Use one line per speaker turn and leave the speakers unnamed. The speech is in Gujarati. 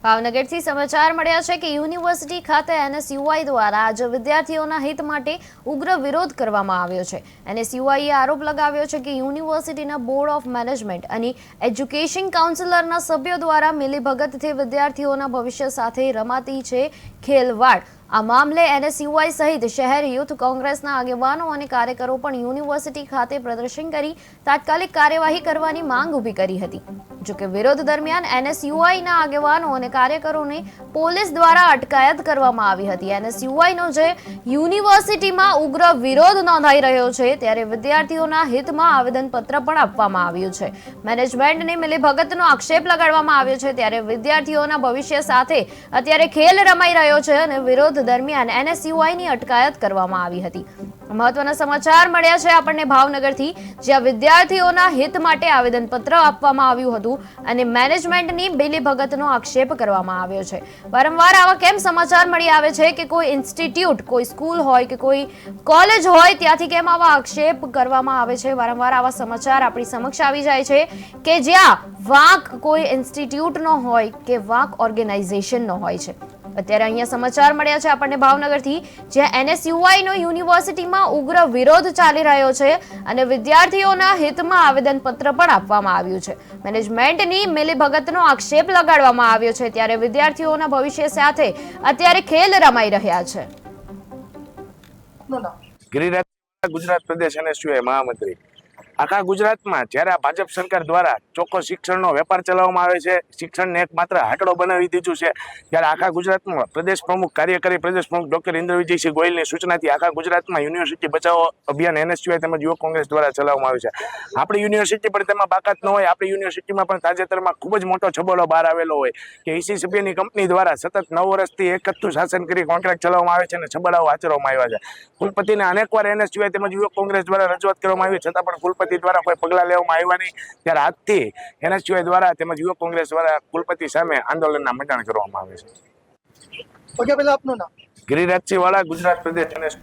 ભાવનગરથી સમાચાર મળ્યા છે કે યુનિવર્સિટી ખાતે એનએસયુઆઈ દ્વારા આજે વિદ્યાર્થીઓના હિત માટે ઉગ્ર વિરોધ કરવામાં આવ્યો છે। એનએસયુઆઈએ આરોપ લગાવ્યો છે કે યુનિવર્સિટીના બોર્ડ ઓફ મેનેજમેન્ટ અને એજ્યુકેશન કાઉન્સિલરના સભ્યો દ્વારા મિલીભગતથી વિદ્યાર્થીઓના ભવિષ્ય સાથે રમાતી છે ખેલવાડ। આ મામલે એનએસયુઆઈ સહિત શહેર યુથ કોંગ્રેસના આગેવાનો અને કાર્યકરો પણ યુનિવર્સિટી ખાતે પ્રદર્શન કરી તાત્કાલિક કાર્યવાહી કરવાની માંગ ઊભી કરી હતી। જોકે વિરોધ દરમિયાન એનએસયુઆઈના આગેવાનો અને કાર્યકરોને પોલીસ દ્વારા અટકાયત કરવામાં આવી હતી। એનએસયુઆઈનો જે યુનિવર્સિટીમાં ઉગ્ર વિરોધ નોંધાઈ રહ્યો છે ત્યારે વિદ્યાર્થીઓના હિતમાં આવેદનપત્ર પણ આપવામાં આવ્યું છે। મેનેજમેન્ટને મિલીભગતનો આક્ષેપ લગાડવામાં આવ્યો છે ત્યારે વિદ્યાર્થીઓના ભવિષ્ય સાથે અત્યારે ખેલ રમાઈ રહ્યો છે અને વિરોધ દરમિયાન એનએસયુઆઈની અટકાયત કરવામાં આવી હતી। મહત્વના સમાચાર મળ્યા છે આપણને ભાવનગરથી, જ્યાં વિદ્યાર્થીઓના હિત માટે આવેદનપત્ર આપવામાં આવ્યું હતું અને મેનેજમેન્ટની મિલીભગતનો આક્ષેપ કરવામાં આવ્યો છે। વારંવાર આવા કેમ સમાચાર મળી આવે છે કે કોઈ ઇન્સ્ટિટ્યૂટ, કોઈ સ્કૂલ હોય કે કોઈ કોલેજ હોય ત્યાંથી કેમ આવા આક્ષેપ કરવામાં આવે છે? વારંવાર આવા સમાચાર આપણી સમક્ષ આવી જાય છે કે જ્યાં વાંક કોઈ ઇન્સ્ટિટ્યૂટનો હોય કે વાંક ઓર્ગેનાઇઝેશનનો હોય છે। અત્યારે અહીંયા સમાચાર મળ્યા છે આપણને ભાવનગરથી, જ્યાં એનએસયુઆઈનો યુનિવર્સિટીમાં ઉગ્ર વિરોધ ચાલી રહ્યો છે અને વિદ્યાર્થીઓના હિતમાં આવેદનપત્ર પણ આપવામાં આવ્યું છે। મેનેજમેન્ટની મિલીભગતનો આક્ષેપ લગાડવામાં આવ્યો છે ત્યારે વિદ્યાર્થીઓના ભવિષ્ય સાથે અત્યારે ખેલ રમાઈ રહ્યા છે।
ગિરિરાજ, ગુજરાત પ્રદેશ એનએસયુઆઈ મહામંત્રી। આખા ગુજરાતમાં જ્યારે આ ભાજપ સરકાર દ્વારા ચોખ્ખો શિક્ષણનો વેપાર ચલાવવામાં આવે છે, શિક્ષણને એક માત્ર હાટડો બનાવી દીધું છે, ત્યારે આખા ગુજરાતમાં પ્રદેશ પ્રમુખ, કાર્યકારી પ્રદેશ પ્રમુખ ડોક્ટર ઇન્દ્રવિજયસિંહ ગોયલની સૂચનાથી આખા ગુજરાતમાં યુનિવર્સિટી બચાવો અભિયાન એનએસયુઆઈ તેમજ યુવક કોંગ્રેસ દ્વારા ચલાવવામાં આવ્યું છે। આપણી યુનિવર્સિટી પણ તેમાં બાકાત ન હોય। આપણી યુનિવર્સિટીમાં પણ તાજેતરમાં ખૂબ જ મોટો છબોલો બહાર આવેલો હોય કે 80 સભ્યની કંપની દ્વારા સતત 9 વર્ષથી એકતું શાસન કરી કોન્ટ્રાક્ટ ચલાવવામાં આવે છે અને છબડાઓ આચરવામાં આવ્યા છે। કુલપતિને અનેકવાર એનએસયુઆઈ તેમજ યુવક કોંગ્રેસ દ્વારા રજૂઆત કરવામાં આવી, છતાં પણ કુલપતિ દ્વારા કોઈ પગલાં લેવામાં આવ્યા નહીં। ત્યારે આજથી એનએસયુઆઈ દ્વારા તેમજ યુવક કોંગ્રેસ દ્વારા કુલપતિ સામે આંદોલનના મંડાણ કરવામાં આવે છે।
ઓકે, પહેલા આપનું નામ?
ગિરિરાજસિંહ વાળા, ગુજરાત પ્રદેશ એનએસ